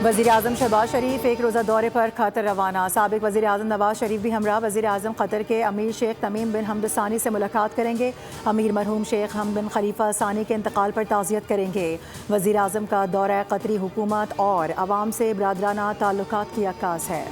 वज़ीर-ए-आज़म शहबाज शरीफ एक रोज़ा दौरे पर क़तर रवाना। साबिक़ वज़ीर-ए-आज़म नवाज शरीफ भी हमरा। वज़ीर-ए-आज़म क़तर के अमीर शेख तमीम बिन हमद सानी से मुलाकात करेंगे। अमीर मरहूम शेख हमद बिन खलीफा सानी के इंतकाल पर ताज़ियत करेंगे। वज़ीर-ए-आज़म का दौरा क़तरी हुकूमत और अवाम से बरादराना ताल्लुकात की अक्कास है।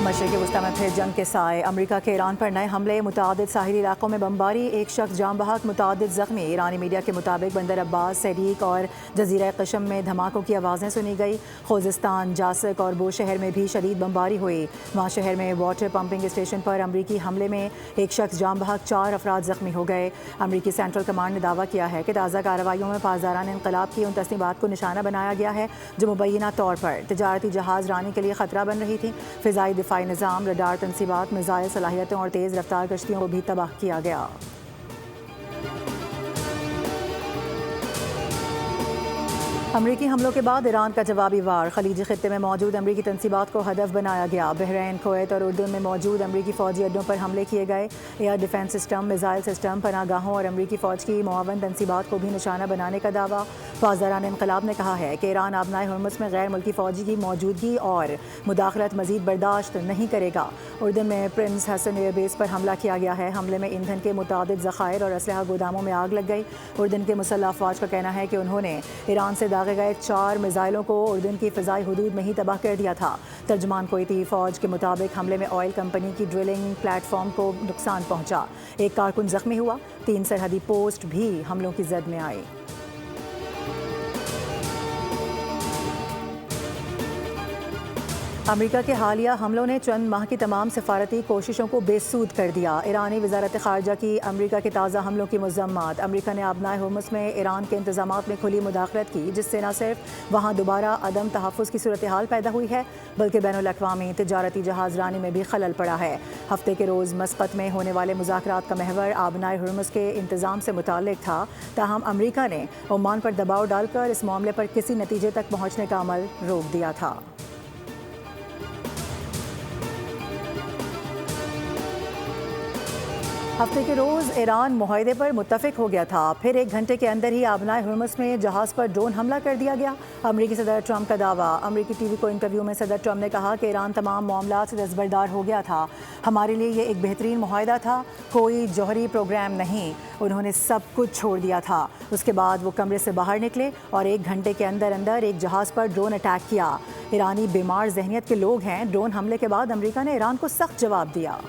मशरिक़ी वुस्ता में फिर जंग के साए। अमरीका के ईरान पर नए हमले, मुतादिद साहिली इलाकों में बमबारी, एक शख्स जाम बहक, मुतादिद ज़ख्मी। ईरानी मीडिया के मुताबिक बंदर अब्बास, सरीक और जजीरा कशम में धमाकों की आवाज़ें सुनी गई। खोजिस्तान, जासक और बो शहर में भी शदीद बमबारी हुई। वहाँ शहर में वाटर पंपिंग स्टेशन पर अमरीकी हमले में एक शख्स जाम बहक, 4 अफराद ज़ख्मी हो गए। अमरीकी सेंट्रल कमांड ने दावा किया है कि ताज़ा कार्रवाइयों में पासदारान इनकलाब की उन तस्नीबात को निशाना बनाया गया है जो मुबैना तौर पर तजारती जहाज़ रानी के लिए ख़तरा बन रही थी। फ़िज़ाई दिफाई निज़ाम, रडार तनसीबात, मिज़ाइल सलाहियतें और तेज़ रफ्तार कश्तियों को भी तबाह किया गया। अमरीकी हमलों के बाद ईरान का जवाबी वार। खलीजी खित्ते में मौजूद अमरीकी तनसीबात को हदफ बनाया गया। बहरीन, कुवैत और उर्दून में मौजूद अमरीकी फ़ौजी अड्डों पर हमले किए गए। Air defence system, missile system, पनागाहों और अमरीकी फ़ौज की मुआवन तनसीबात को भी निशाना बनाने का दावा। पासदारान इनकलाब ने कहा है कि ईरान आबनाए हुर्मुज़ में गैर मुल्की फ़ौजी की मौजूदगी और मुदाखलत मज़ीद बर्दाश्त नहीं करेगा। उर्दून में प्रिंस हसन एयरबेस पर हमला किया गया है। हमले में ईंधन के मुतादिद ज़खायर और असलहा गोदामों में आग लग गई। उर्दून के मुसल्लह अफ़वाज का कहना है कि उन्होंने ईरान से दागे गए 4 मिसाइलों को उर्दून की फ़िज़ाई हुदूद में ही तबाह कर दिया था। तर्जमान कुवैती फ़ौज के मुताबिक हमले में ऑयल कंपनी की ड्रिलिंग प्लेटफॉर्म को नुकसान पहुंचा। एक कारकुन ज़ख्मी हुआ। 3 सरहदी पोस्ट भी हमलों की जद में आई। अमरीका के हालिया हमलों ने चंद माह की तमाम सिफारती कोशिशों को बेसूद कर दिया। ईरानी वज़ारत ख़ारजा की अमरीका के ताज़ा हमलों की मज़म्मत। अमरीका ने आबनाए हुर्मुज़ में ईरान के इंतज़ामात में खुली मुदाखलत की, जिससे न सिर्फ वहाँ दोबारा अदम तहफ़्फ़ुज़ की सूरत हाल पैदा हुई है, बल्कि बैनुल-अक़वामी तिजारती जहाज़ रानी में भी खलल पड़ा है। हफ्ते के रोज़ मस्कत में होने वाले मुज़ाकरात का महवर आबनाए हुर्मुज़ के इंतज़ाम से मुताल्लिक़ था। ताहम अमरीका ने ओमान पर दबाव डालकर इस मामले पर किसी नतीजे तक पहुँचने का अमल रोक दिया था। हफ्ते के रोज़ ईरान मुआहदे पर मुत्तफ़िक हो गया था। फिर 1 घंटे के अंदर ही आबनाए हुर्मुज़ में जहाज़ पर ड्रोन हमला कर दिया गया। अमरीकी सदर ट्रंप का दावा। अमरीकी टीवी को इंटरव्यू में सदर ट्रंप ने कहा कि ईरान तमाम मामलात से दस्तबरदार हो गया था। हमारे लिए ये एक बेहतरीन मुआहदा था, कोई जौहरी प्रोग्राम नहीं। उन्होंने सब कुछ छोड़ दिया था। उसके बाद वो कमरे से बाहर निकले और 1 घंटे के अंदर अंदर एक जहाज़ पर ड्रोन अटैक किया। ईरानी बीमार जहनीत के लोग हैं। ड्रोन हमले के बाद अमरीका ने ईरान को सख्त जवाब दिया।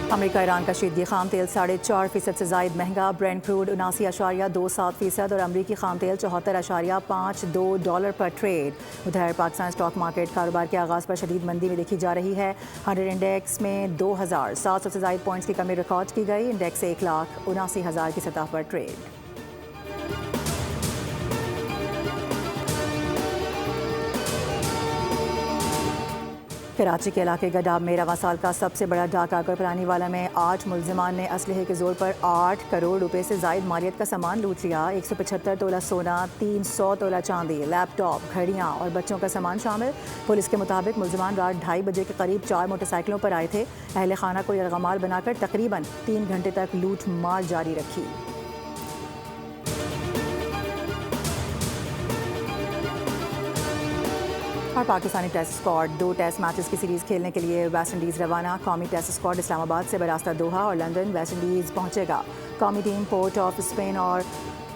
अमरीका ईरान का शीतगी खाम तेल 4.5% से ज़ायद महंगा। ब्रेंट क्रूड 79.27% और अमरीकी खाम तेल 74.52 डॉलर पर ट्रेड। उधर पाकिस्तान स्टॉक मार्केट कारोबार के आगाज़ पर शदीद मंदी में देखी जा रही है। 100 इंडेक्स में 2,700 से ज़ायद पॉइंट्स की कमी रिकॉर्ड की गई। इंडेक्स 1,79,000 की सतह पर ट्रेड। कराची के इलाके गडाब में रवां साल का सबसे बड़ा डाका परानीवाला में 8 मुलजिमान ने असलहे के जोर पर 8 करोड़ रुपए से जायद मालियत का सामान लूट लिया। 175 तोला सोना, 300 तोला चांदी, लैपटॉप, घड़ियां और बच्चों का सामान शामिल। पुलिस के मुताबिक मुलजिमान रात 2:30 बजे के करीब 4 मोटरसाइकिलों पर आए थे। अहले खाना को यरगमाल बनाकर तकरीबन 3 घंटे तक लूट मार जारी रखी। और Pakistani test squad 2 test matches की सीरीज़ खेलने के लिए वेस्ट इंडीज़ रवाना। कौमी टेस्ट स्क्वाड इस्लामाबाद से बरास्ता दोहा और लंदन वेस्ट इंडीज़ पहुंचेगा। कौमी टीम पोर्ट ऑफ स्पेन और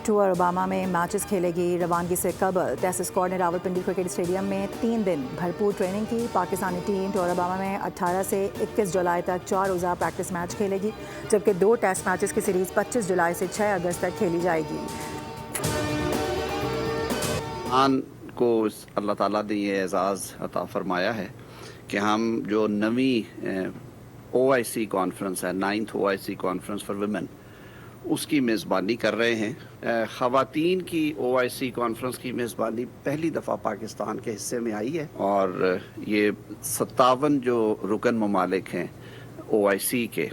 टूर ओबामा में मैचेस खेलेगी। रवानगी से कबल टेस्ट स्क्वाड ने रावलपिंडी क्रिकेट स्टेडियम में 3 दिन भरपूर ट्रेनिंग की। पाकिस्तानी टीम टूर ओबामा में 18 से 21 जुलाई तक 4 रोज़ा प्रैक्टिस मैच खेलेगी, जबकि 2 टेस्ट मैचेस की सीरीज़ 25 जुलाई से 6 अगस्त तक खेली जाएगी। को अल्लाह ताला ने ये एज़ाज़ अता फ़रमाया है कि हम जो नवी OIC कॉन्फ्रेंस है, 9th OIC conference for women, उसकी मेज़बानी कर रहे हैं। ख़वातीन की OIC कॉन्फ्रेंस की मेज़बानी पहली दफ़ा पाकिस्तान के हिस्से में आई है और ये 57 जो रुकन ममालिक हैं OIC के,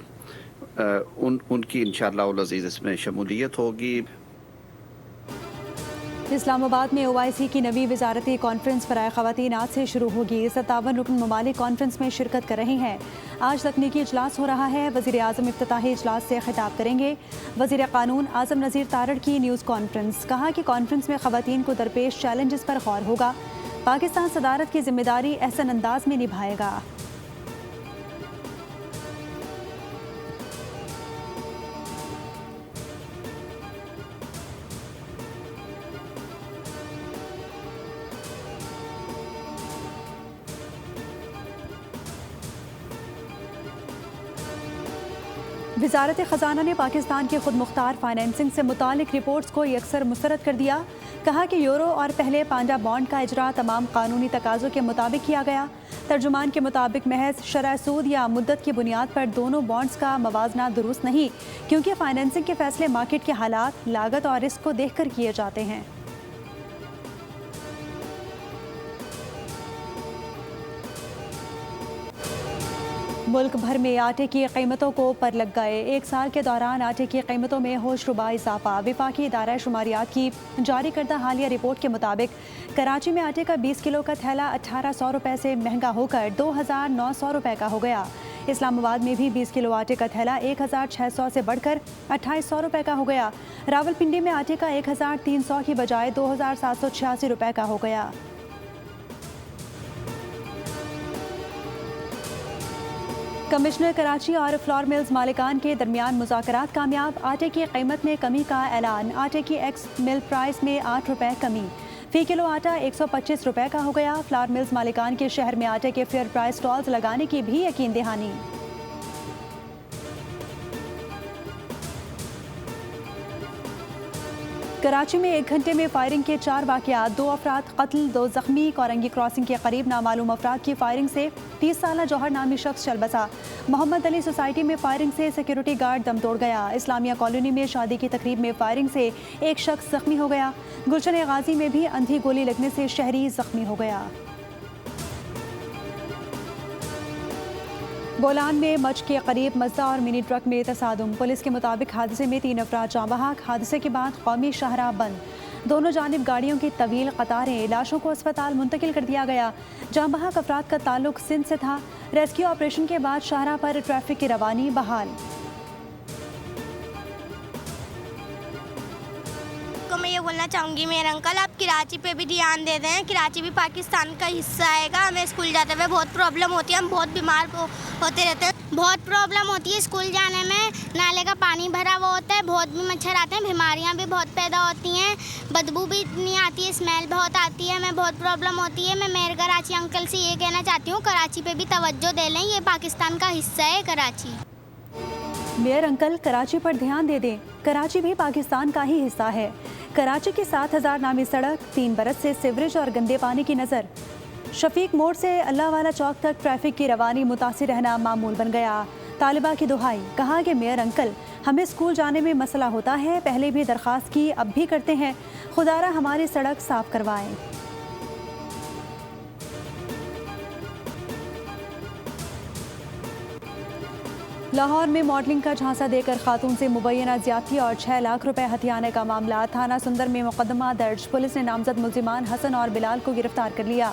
उनकी इंशाअल्लाह उल अज़ीज़ इसमें शमूलियत होगी। इस्लामाबाद में OIC की नवी वजारती कॉन्फ्रेंस बराए ख़वातीन आज से शुरू होगी। 57 रुकन ममालिक कॉन्फ्रेंस में शिरकत कर रहे हैं। आज तकनीकी इजलास हो रहा है। वज़ीर आज़म इफ्तिताही इजलास से खिताब करेंगे। वज़ीर कानून आज़म नज़ीर तारड़ की न्यूज़ कॉन्फ्रेंस, कहा कि कॉन्फ्रेंस में ख़वातीन को दरपेश चैलेंजेस पर गौर होगा। पाकिस्तान सदारत की जिम्मेदारी एहसन अंदाज में निभाएगा। वजारत ख़जाना ने पाकिस्तान की खुद मुख्तार फाइनेंसिंग से मुतालिक रिपोर्ट्स को यकसर मुस्तरद कर दिया। कहा कि यूरो और पहले पांजा बॉन्ड का इजरा तमाम कानूनी तकाज़ों के मुताबिक किया गया। तर्जुमान के मुताबिक महज शरह सूद या मुद्दत की बुनियाद पर दोनों बॉन्ड्स का मवाजना दुरुस्त नहीं, क्योंकि फाइनेंसिंग के फैसले मार्केट के हालात, लागत और रिस्क को देख कर किए जाते हैं। मुल्क भर में आटे की कीमतों को पर लग गए। एक साल के दौरान आटे की कीमतों में होशरुबा इजाफा। विफाकी इदारा शुमारियात की जारी करदा हालिया रिपोर्ट के मुताबिक कराची में आटे का 20 किलो का थैला 1800 रुपये से महंगा होकर 2900 रुपये का हो गया। इस्लामाबाद में भी 20 किलो आटे का थैला 1600 से बढ़कर 2800 रुपये का हो गया। रावलपिंडी में आटे का 1300 की बजाय 2786 रुपये का हो गया। कमिश्नर कराची और फ्लोर मिल्स मालिकान के दरमियान मुज़ाकरात कामयाब। आटे की कीमत में कमी का ऐलान। आटे की एक्स मिल प्राइस में 8 रुपये कमी। फ़ी किलो आटा 125 रुपये का हो गया। फ्लोर मिल्स मालिकान के शहर में आटे के फेयर प्राइस स्टॉल्स लगाने की भी यकीन दहानी। कराची में 1 घंटे में फायरिंग के 4 वाक़यात, 2 अफराद कत्ल, 2 जख्मी। कोरंगी क्रॉसिंग के करीब नामालूम अफराद की फायरिंग से 30 साला जौहर नामी शख्स चल बसा। मोहम्मद अली सोसाइटी में फायरिंग से सिक्योरिटी गार्ड दम तोड़ गया। इस्लामिया कॉलोनी में शादी की तकरीब में फायरिंग से एक शख्स जख्मी हो गया। गुलशन गाजी में भी अंधी गोली लगने से शहरी जख्मी हो गया। बोलान में मच के करीब मज़दा और मिनी ट्रक में तसादुम। पुलिस के मुताबिक हादसे में 3 अफराद जाँ बहक। हादसे के बाद कौमी शाहराह बंद। दोनों जानिब गाड़ियों की तवील कतारें। लाशों को अस्पताल मुंतकिल कर दिया गया। जाँ बहक अफराद का ताल्लुक सिंध से था। रेस्क्यू ऑपरेशन के बाद शाहराह पर ट्रैफिक की रवानी बहाल। मैं ये बोलना चाहूँगी मेरे अंकल, आप कराची पे भी ध्यान दे दें। कराची भी पाकिस्तान का हिस्सा आएगा। हमें स्कूल जाते हुए बहुत प्रॉब्लम होती है। हम बहुत बीमार होते रहते हैं। बहुत प्रॉब्लम होती है स्कूल जाने में। नाले का पानी भरा हुआ होता है, बहुत भी मच्छर आते हैं, बीमारियाँ भी बहुत पैदा होती हैं, बदबू भी इतनी आती है, स्मेल बहुत आती है, हमें बहुत प्रॉब्लम होती है। मैं मेरे कराची अंकल से ये कहना चाहती हूँ, कराची पे भी तवज्जो दे लें। ये पाकिस्तान का हिस्सा है कराची। मेयर अंकल कराची पर ध्यान दे दें। कराची भी पाकिस्तान का ही हिस्सा है। कराची की 7000 नामी सड़क, 3 बरस से सीवरेज और गंदे पानी की नज़र। शफीक मोड़ से अल्लाह वाला चौक तक ट्रैफिक की रवानी मुतासिर रहना मामूल बन गया। तालिबा की दुहाई, कहा कि मेयर अंकल हमें स्कूल जाने में मसला होता है, पहले भी दरख्वास्त की, अब भी करते हैं, खुदारा हमारी सड़क साफ करवाएं। लाहौर में मॉडलिंग का झांसा देकर खातून से मुबैना ज्यादती और 6 लाख रुपए हथियाने का मामला। थाना सुंदर में मुकदमा दर्ज। पुलिस ने नामजद मुल्जिमान हसन और बिलाल को गिरफ्तार कर लिया।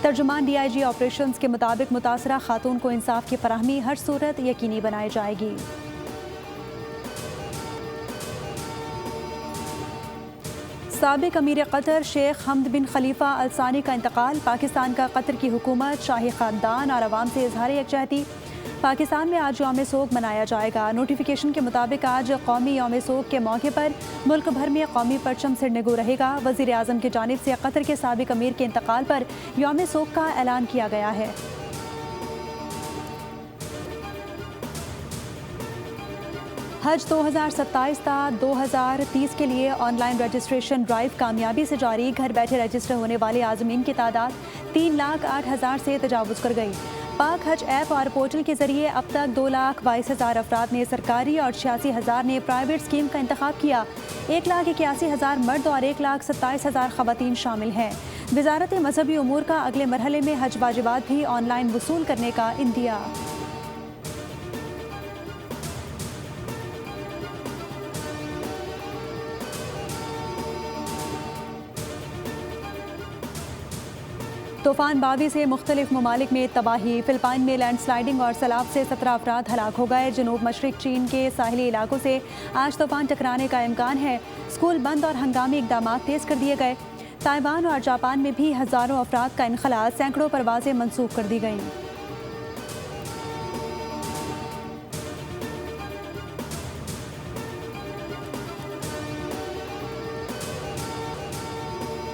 तर्जुमान DIG ऑपरेशंस के मुताबिक मुतासरा खातून को इंसाफ की फराहमी हर सूरत यकीनी बनाई जाएगी। साबिक अमीर कतर शेख हमद बिन खलीफा अल सानी का इंतकाल। पाकिस्तान का कतर की हुकूमत, शाही खानदान और अवाम से इजहार यकजहती। पाकिस्तान में आज यौम सोग मनाया जाएगा। नोटिफिकेशन के मुताबिक आज कौमी यौम सोग के मौके पर मुल्क भर में कौमी परचम सिरनिगू रहेगा। वज़ीर आज़म की जानिब से कतर के साबिक अमीर के इंतकाल पर यौम सोग का ऐलान किया गया है। हज 2027 ता 2030 के लिए ऑनलाइन रजिस्ट्रेशन ड्राइव कामयाबी से जारी। घर बैठे रजिस्टर होने वाले आज़मीन की तादाद 3,08,000 से तजावुज़ कर गई। पाक हज ऐप और पोर्टल के जरिए अब तक 2,22,000 अफराद ने सरकारी और 86,000 ने प्राइवेट स्कीम का इंतखाब किया। 1,81,000 मर्द और 1,27,000 खवातीन शामिल हैं। वजारत मजहबी उमूर का अगले मरहले में हज वाजिबात भी ऑनलाइन वसूल करने का इंदिया। तूफान बावी से मुख्तलिफ ममालिक में तबाही। फिलिपाइन में लैंडस्लाइडिंग और सैलाब से 17 अफराद हलाक हो गए। जनूब मशरक चीन के साहिली इलाकों से आज तूफान टकराने का इम्कान है। स्कूल बंद और हंगामी इकदाम तेज कर दिए गए। ताइवान और जापान में भी हज़ारों अफराद का इनखला, सैकड़ों परवाजें मनसूख कर दी गईं।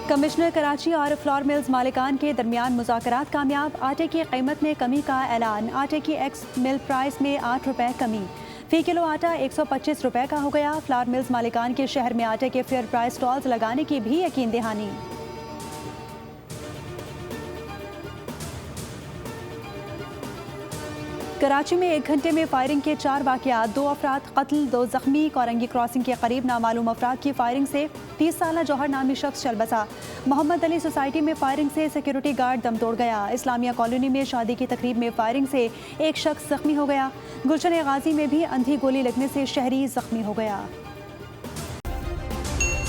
कमिश्नर कराची और फ्लोर मिल्स मालिकान के दरमियान मुज़ाकरात कामयाब। आटे की कीमत में कमी का ऐलान। आटे की एक्स मिल प्राइस में 8 रुपए कमी। फ़ी किलो आटा 125 रुपए का हो गया। फ्लोर मिल्स मालिकान के शहर में आटे के फेयर प्राइस स्टॉल्स लगाने की भी यकीन दहानी। कराची में 1 घंटे में फायरिंग के 4 वाक़यात, 2 अफराद कत्ल, 2 जख्मी। कोरंगी क्रॉसिंग के करीब नामालूम अफराद की फायरिंग से 30 साला जौहर नामी शख्स चल बसा। मोहम्मद अली सोसाइटी में फायरिंग से सिक्योरिटी गार्ड दम तोड़ गया। इस्लामिया कॉलोनी में शादी की तकरीब में फायरिंग से एक शख्स जख्मी हो गया। गुलशन गाजी में भी अंधी गोली लगने से शहरी जख्मी हो गया।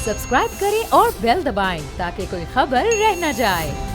सब्सक्राइब करें और बेल दबाएं ताकि कोई खबर रह न जाए।